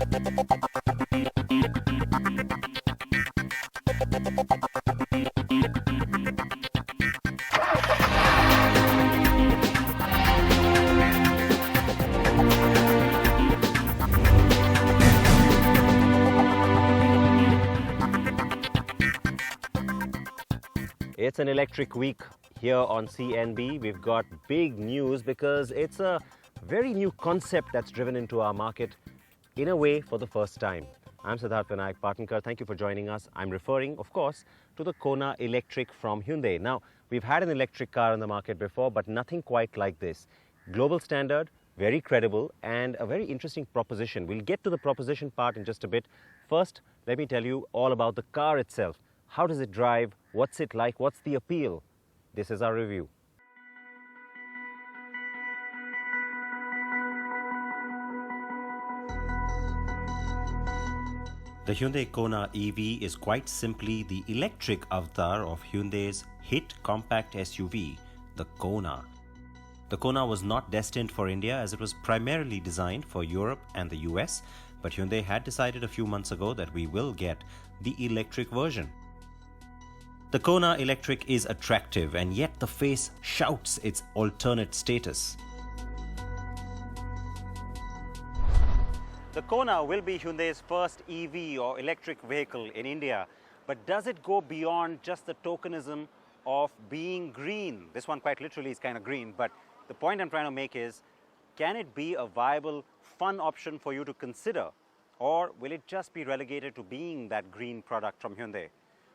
It's an electric week here on CNB. We've got big news because it's a very new concept that's driven into our market in a way for the first time. I'm Siddharth Vinayak Partnkar. Thank you for joining us. I'm referring, of course, to the Kona Electric from Hyundai. Now, we've had an electric car in the market before, but nothing quite like this. Global standard, very credible, and a very interesting proposition. We'll get to the proposition part in just a bit. First, let me tell you all about the car itself. How does it drive? What's it like? What's the appeal? This is our review. The Hyundai Kona EV is quite simply the electric avatar of Hyundai's hit compact SUV, the Kona. The Kona was not destined for India as it was primarily designed for Europe and the US, but Hyundai had decided a few months ago that we will get the electric version. The Kona Electric is attractive, and yet the face shouts its alternate status. The Kona will be Hyundai's first EV or electric vehicle in India, but does it go beyond just the tokenism of being green? This one quite literally is kind of green, but the point I'm trying to make is, can it be a viable, fun option for you to consider, or will it just be relegated to being that green product from Hyundai?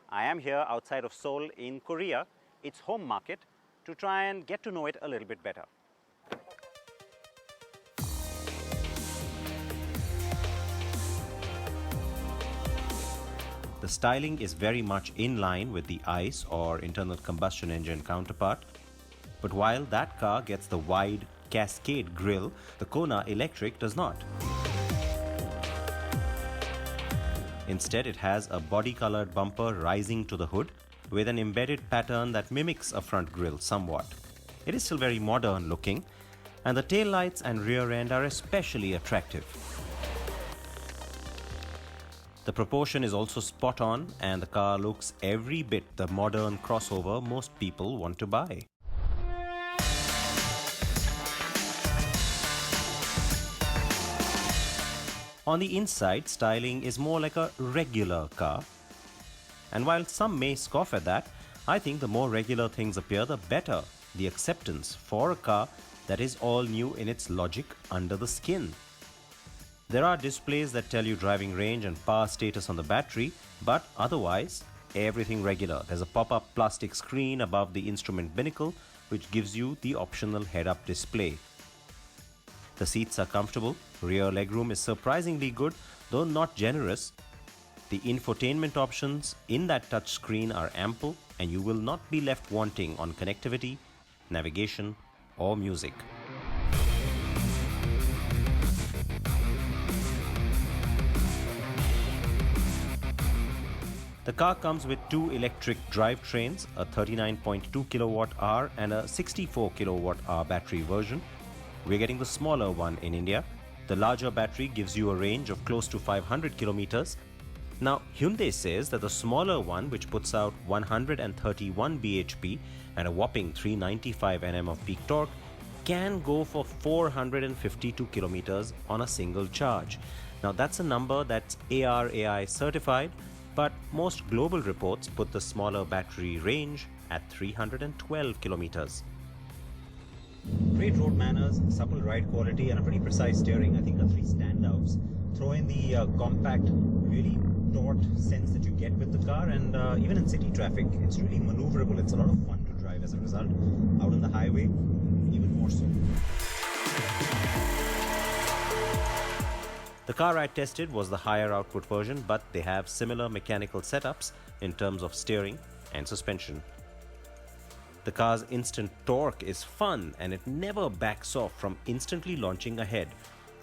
I am here outside of Seoul in Korea, its home market, to try and get to know it a little bit better. The styling is very much in line with the ICE or internal combustion engine counterpart, but while that car gets the wide cascade grille, the Kona Electric does not. Instead, it has a body-colored bumper rising to the hood with an embedded pattern that mimics a front grille somewhat. It is still very modern looking, and the taillights and rear end are especially attractive. The proportion is also spot on, and the car looks every bit the modern crossover most people want to buy. On the inside, styling is more like a regular car. And while some may scoff at that, I think the more regular things appear, the better the acceptance for a car that is all new in its logic under the skin. There are displays that tell you driving range and power status on the battery, but otherwise, everything regular. There's a pop-up plastic screen above the instrument binnacle, which gives you the optional head-up display. The seats are comfortable, rear legroom is surprisingly good, though not generous. The infotainment options in that touchscreen are ample, and you will not be left wanting on connectivity, navigation, or music. The car comes with two electric drivetrains, a 39.2 kWh and a 64 kWh battery version. We're getting the smaller one in India. The larger battery gives you a range of close to 500 kilometers. Now, Hyundai says that the smaller one, which puts out 131 bhp and a whopping 395 Nm of peak torque, can go for 452 kilometers on a single charge. Now, that's a number that's ARAI certified, but most global reports put the smaller battery range at 312 kilometers. Great road manners, supple ride quality, and a pretty precise steering, I think, are three standouts. Throw in the compact, really taut sense that you get with the car, and even in city traffic, it's really maneuverable. It's a lot of fun to drive as a result. Out on the highway, even more so. The car I tested was the higher output version, but they have similar mechanical setups in terms of steering and suspension. The car's instant torque is fun, and it never backs off from instantly launching ahead,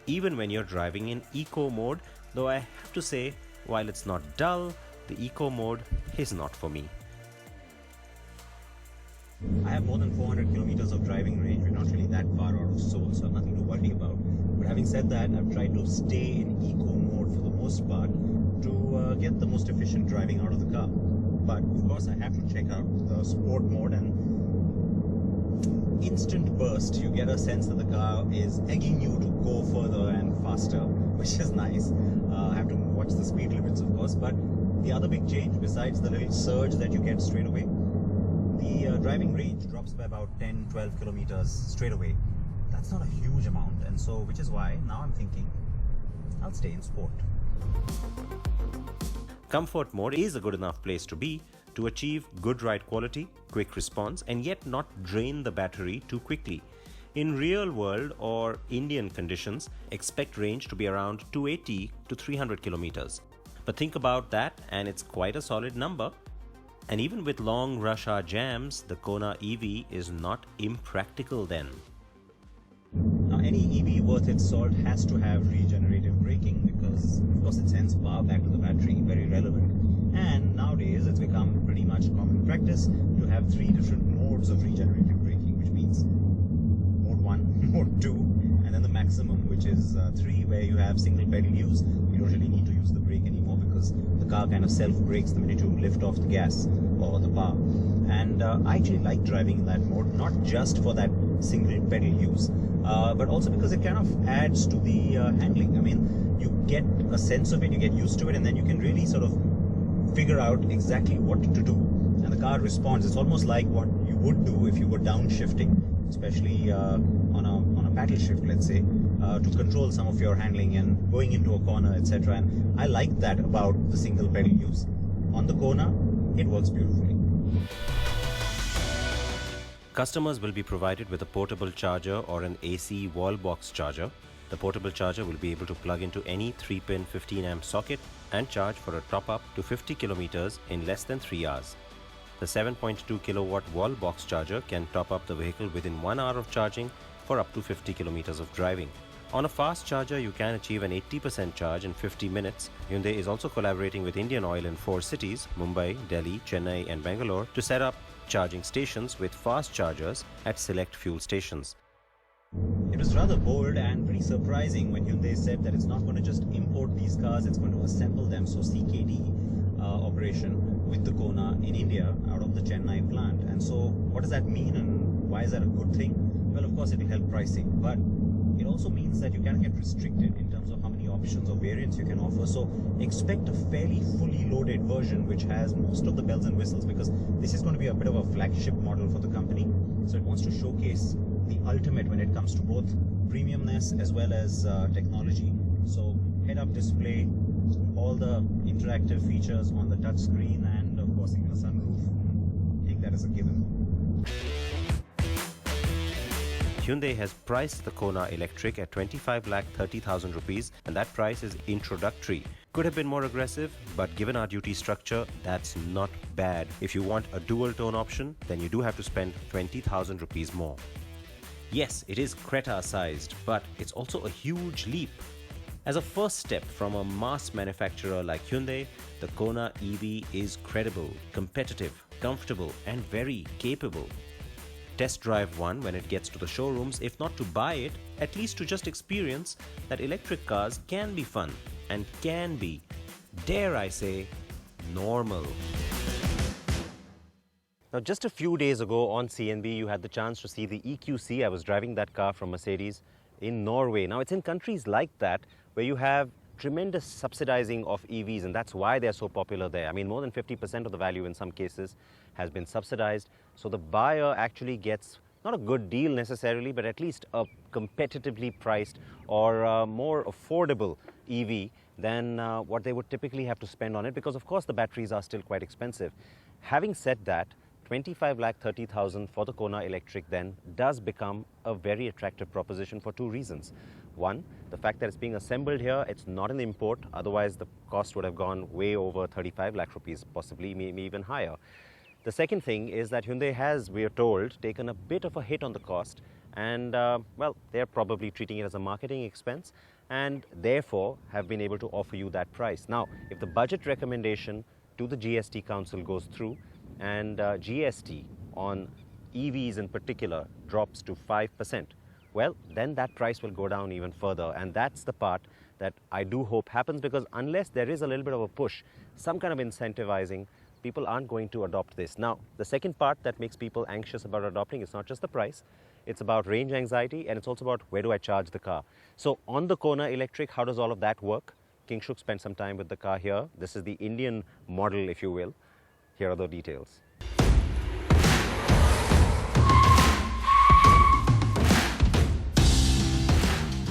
even when you're driving in eco mode, though I have to say, while it's not dull, the eco mode is not for me. I have more than 400 kilometers of driving range. We're not really that far out of Seoul, so nothing to worry about. But having said that, I've tried to stay in eco mode get the most efficient driving out of the car. But of course I have to check out the sport mode, and instant burst, you get a sense that the car is egging you to go further and faster, which is nice. I have to watch the speed limits, of course, but the other big change, besides the little surge that you get straight away, the driving range drops by about 10-12 kilometers straight away. That's not a huge amount, and so which is why now I'm thinking I'll stay in sport. Comfort mode is a good enough place to be to achieve good ride quality, quick response, and yet not drain the battery too quickly. In real world or Indian conditions, expect range to be around 280 to 300 kilometers. But think about that and it's quite a solid number. And even with long rush hour jams, the Kona EV is not impractical then. Now, any EV worth its salt has to have regenerative braking because, of course, it sends power back to the battery, very relevant. And nowadays, it's become pretty much common practice to have 3 different modes of regenerative braking, which means mode 1, mode 2, and then the maximum, which is 3, where you have single pedal use. You don't really need to use the brake anymore because the car kind of self-brakes the minute you lift off the gas or the power. And I actually like driving in that mode, not just for that single pedal use, but also because it kind of adds to the handling. I mean, you get a sense of it, you get used to it, and then you can really sort of figure out exactly what to do. And the car responds. It's almost like what you would do if you were downshifting, especially on a paddle shift, let's say, to control some of your handling and going into a corner, etc. And I like that about the single pedal use. On the Kona, it works beautifully. Customers will be provided with a portable charger or an AC wall box charger. The portable charger will be able to plug into any 3-pin 15-amp socket and charge for a top-up to 50 kilometers in less than 3 hours. The 7.2 kilowatt wall box charger can top up the vehicle within 1 hour of charging for up to 50 kilometers of driving. On a fast charger, you can achieve an 80% charge in 50 minutes. Hyundai is also collaborating with Indian Oil in 4 cities, Mumbai, Delhi, Chennai and Bangalore, to set up charging stations with fast chargers at select fuel stations. It was rather bold and pretty surprising when Hyundai said that it's not going to just import these cars, it's going to assemble them. So CKD operation with the Kona in India out of the Chennai plant. And so what does that mean and why is that a good thing? Well, of course it will help pricing, but it also means that you can get restricted in terms of how many options or variants you can offer. So expect a fairly fully loaded version which has most of the bells and whistles, because this is going to be a bit of a flagship model for the company. So it wants to showcase the ultimate when it comes to both premiumness as well as technology. So head-up display, all the interactive features on the touch screen, and of course even a sunroof. Take that as a given. Hyundai has priced the Kona Electric at 25,30,000 rupees, and that price is introductory. Could have been more aggressive, but given our duty structure, that's not bad. If you want a dual tone option, then you do have to spend 20,000 rupees more. Yes, it is Creta sized, but it's also a huge leap. As a first step from a mass manufacturer like Hyundai, the Kona EV is credible, competitive, comfortable, and very capable. Test drive one when it gets to the showrooms, if not to buy it, at least to just experience that electric cars can be fun and can be, dare I say, normal. Now, just a few days ago on CNB, you had the chance to see the EQC. I was driving that car from Mercedes in Norway. Now, it's in countries like that where you have tremendous subsidizing of EVs, and that's why they're so popular there. I mean, more than 50% of the value in some cases has been subsidized. So the buyer actually gets not a good deal necessarily, but at least a competitively priced or a more affordable EV than what they would typically have to spend on it, because of course the batteries are still quite expensive. Having said that, 25,30,000 for the Kona Electric then does become a very attractive proposition for 2 reasons. One, the fact that it's being assembled here, it's not an import, otherwise the cost would have gone way over 35 lakh rupees, possibly maybe even higher. The second thing is that Hyundai has, we are told, taken a bit of a hit on the cost, and well, they're probably treating it as a marketing expense and therefore have been able to offer you that price. Now, if the budget recommendation to the GST Council goes through and GST on EVs in particular drops to 5%, well, then that price will go down even further, and that's the part that I do hope happens, because unless there is a little bit of a push, some kind of incentivizing, people aren't going to adopt this. Now, the second part that makes people anxious about adopting is not just the price, it's about range anxiety, and it's also about where do I charge the car. So on the Kona Electric, how does all of that work? Kingshuk spent some time with the car here. This is the Indian model, if you will. Here are the details.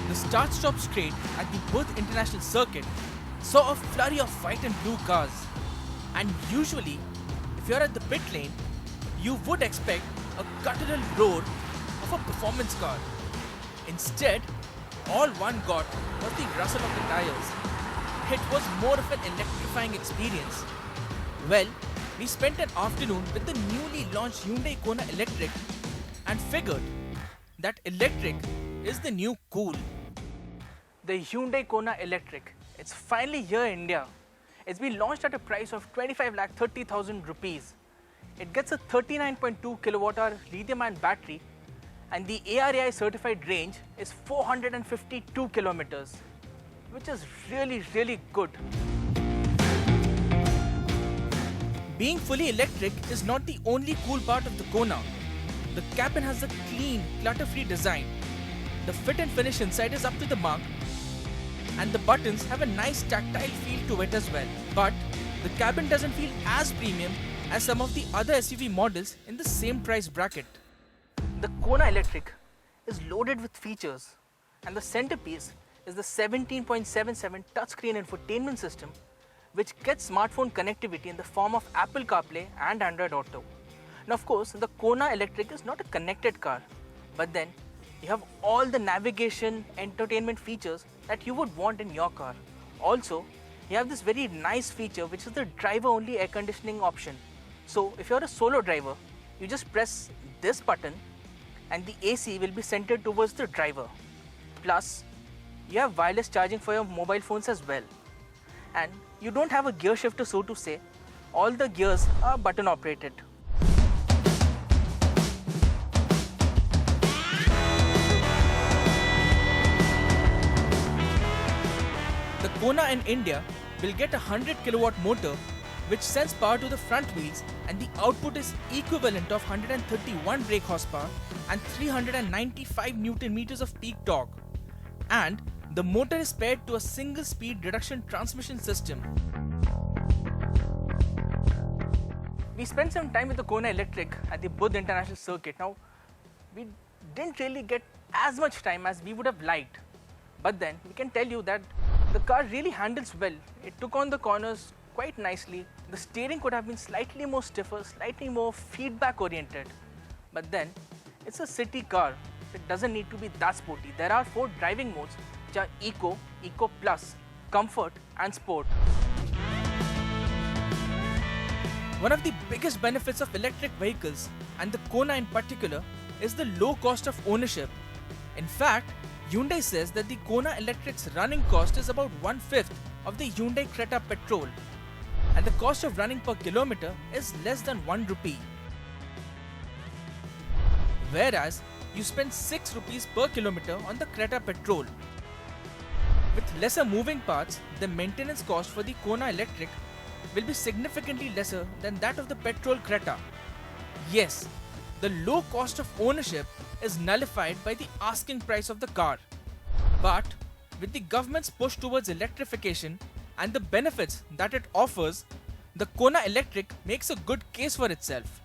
The start-stop straight at the Buddh International Circuit saw a flurry of white and blue cars. And usually, if you're at the pit lane, you would expect a guttural roar of a performance car. Instead, all one got was the rustle of the tires. It was more of an electrifying experience. Well, we spent an afternoon with the newly launched Hyundai Kona Electric and figured that electric is the new cool. The Hyundai Kona Electric, it's finally here in India. It's been launched at a price of 25,30,000 rupees. It gets a 39.2 kilowatt-hour lithium-ion battery, and the ARAI certified range is 452 kilometers, which is really good. Being fully electric is not the only cool part of the Kona. The cabin has a clean, clutter-free design. The fit and finish inside is up to the mark, and the buttons have a nice tactile feel to it as well. But the cabin doesn't feel as premium as some of the other SUV models in the same price bracket. The Kona Electric is loaded with features, and the centerpiece is the 17.77 touchscreen infotainment system, which gets smartphone connectivity in the form of Apple CarPlay and Android Auto. Now, of course, the Kona Electric is not a connected car, but then you have all the navigation, entertainment features that you would want in your car. Also, you have this very nice feature, which is the driver-only air conditioning option. So, if you're a solo driver, you just press this button and the AC will be centered towards the driver. Plus, you have wireless charging for your mobile phones as well. And you don't have a gear shifter, so to say. All the gears are button operated. The Kona in India will get a 100 kilowatt motor which sends power to the front wheels, and the output is equivalent of 131 brake horsepower and 395 Newton meters of peak torque. And the motor is paired to a single speed reduction transmission system. We spent some time with the Kona Electric at the Buddh International Circuit. Now, we didn't really get as much time as we would have liked. But then, we can tell you that the car really handles well. It took on the corners quite nicely. The steering could have been slightly more stiffer, slightly more feedback oriented. But then, it's a city car. It doesn't need to be that sporty. There are 4 driving modes, which are Eco, Eco Plus, Comfort and Sport. One of the biggest benefits of electric vehicles, and the Kona in particular, is the low cost of ownership. In fact, Hyundai says that the Kona Electric's running cost is about 1/5 of the Hyundai Creta petrol, and the cost of running per kilometer is less than 1 rupee. Whereas, you spend 6 rupees per kilometer on the Creta petrol. With lesser moving parts, the maintenance cost for the Kona Electric will be significantly lesser than that of the petrol Creta. Yes, the low cost of ownership is nullified by the asking price of the car. But with the government's push towards electrification and the benefits that it offers, the Kona Electric makes a good case for itself.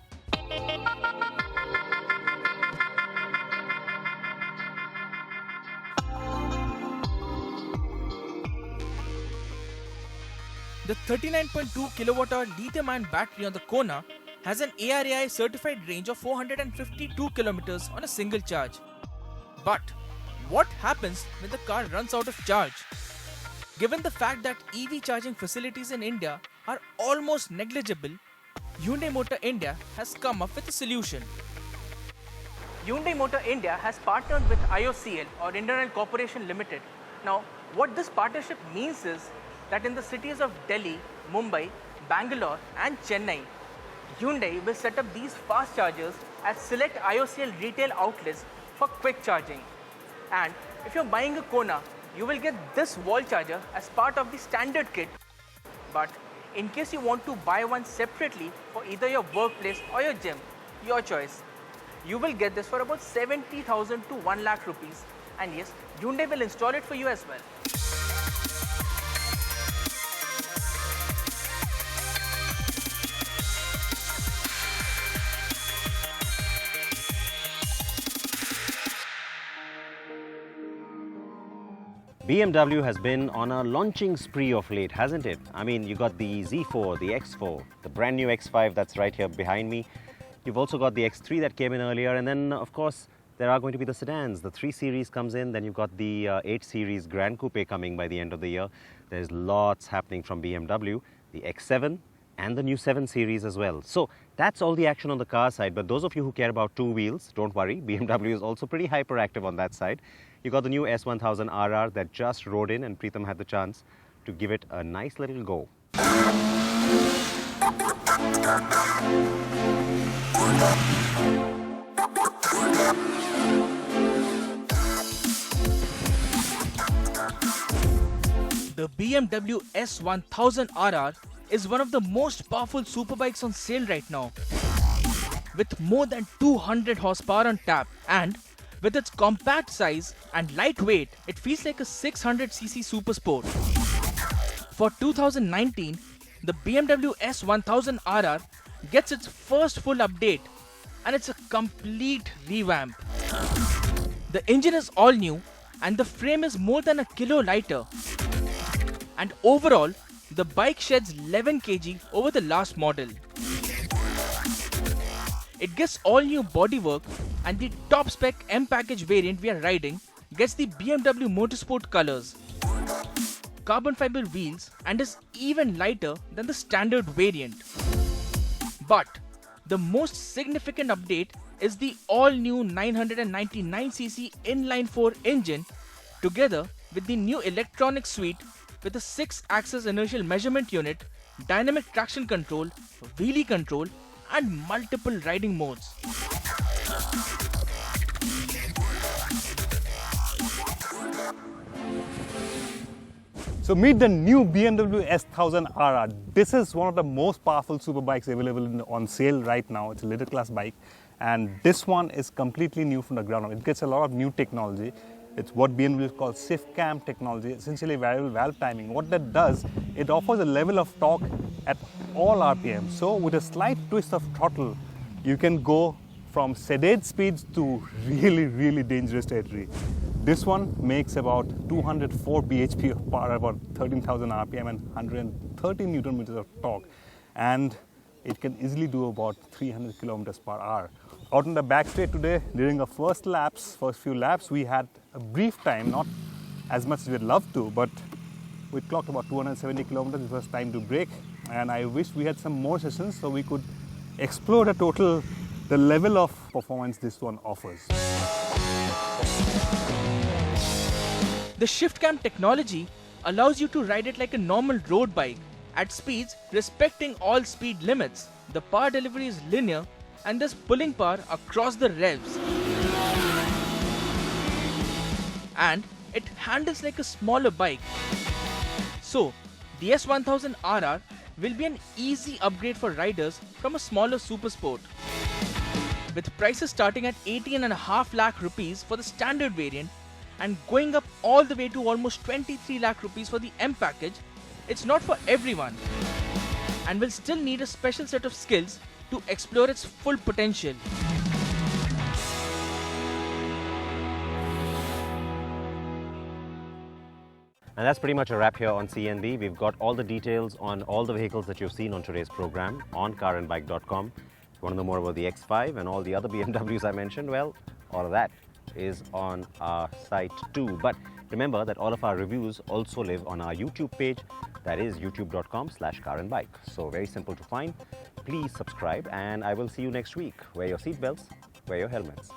The 39.2 kWh lithium-ion battery on the Kona has an ARAI certified range of 452 kilometers on a single charge. But what happens when the car runs out of charge? Given the fact that EV charging facilities in India are almost negligible, Hyundai Motor India has come up with a solution. Hyundai Motor India has partnered with IOCL, or Indian Oil Corporation Limited. Now, what this partnership means is that in the cities of Delhi, Mumbai, Bangalore and Chennai, Hyundai will set up these fast chargers at select IOCL retail outlets for quick charging. And if you're buying a Kona, you will get this wall charger as part of the standard kit. But in case you want to buy one separately for either your workplace or your gym, your choice, you will get this for about 70,000 to 1 lakh rupees. And yes, Hyundai will install it for you as well. BMW has been on a launching spree of late, hasn't it? I mean, you got the Z4, the X4, the brand new X5 that's right here behind me. You've also got the X3 that came in earlier, and then of course there are going to be the sedans. The 3 Series comes in, then you've got the 8 Series Grand Coupe coming by the end of the year. There's lots happening from BMW, the X7 and the new 7 Series as well. So that's all the action on the car side, but those of you who care about 2 wheels, don't worry, BMW is also pretty hyperactive on that side. You got the new S1000RR that just rode in, and Preetham had the chance to give it a nice little go. The BMW S1000RR is one of the most powerful superbikes on sale right now. With more than 200 horsepower on tap, and with its compact size and lightweight, it feels like a 600cc super sport. For 2019, the BMW S1000RR gets its first full update, and it's a complete revamp. The engine is all new and the frame is more than a kilo lighter. And overall, the bike sheds 11 kg over the last model. It gets all new bodywork, and the top spec M package variant we are riding gets the BMW Motorsport colors, carbon fiber wheels, and is even lighter than the standard variant. But the most significant update is the all new 999cc inline-4 engine together with the new electronic suite with a 6-axis inertial measurement unit, dynamic traction control, wheelie control, and multiple riding modes. So meet the new BMW S1000RR. This is one of the most powerful superbikes available on sale right now. It's a little class bike, and this one is completely new from the ground up. It gets a lot of new technology. It's what BMW calls shift cam technology, essentially variable valve timing. What that does, it offers a level of torque at all RPM. So with a slight twist of throttle, you can go from sedate speeds to really dangerous territory. This one makes about 204 bhp of power, about 13,000 RPM and 130 Newton meters of torque. And it can easily do about 300 kilometers per hour. Out on the back straight today, during our first few laps, we had a brief time, not as much as we'd love to, but we clocked about 270 kilometers. It was time to brake, and I wish we had some more sessions so we could explore the level of performance this one offers. The shift cam technology allows you to ride it like a normal road bike at speeds respecting all speed limits. The power delivery is linear and there's pulling power across the revs. And it handles like a smaller bike. So, the S1000RR will be an easy upgrade for riders from a smaller super sport. With prices starting at 18.5 lakh rupees for the standard variant and going up all the way to almost 23 lakh rupees for the M package, it's not for everyone and will still need a special set of skills to explore its full potential. And that's pretty much a wrap here on CNB. We've got all the details on all the vehicles that you've seen on today's program on carandbike.com. If you want to know more about the X5 and all the other BMWs I mentioned, well, all of that is on our site too. But remember that all of our reviews also live on our YouTube page. That is youtube.com/carandbike. So very simple to find. Please subscribe, and I will see you next week. Wear your seatbelts, wear your helmets.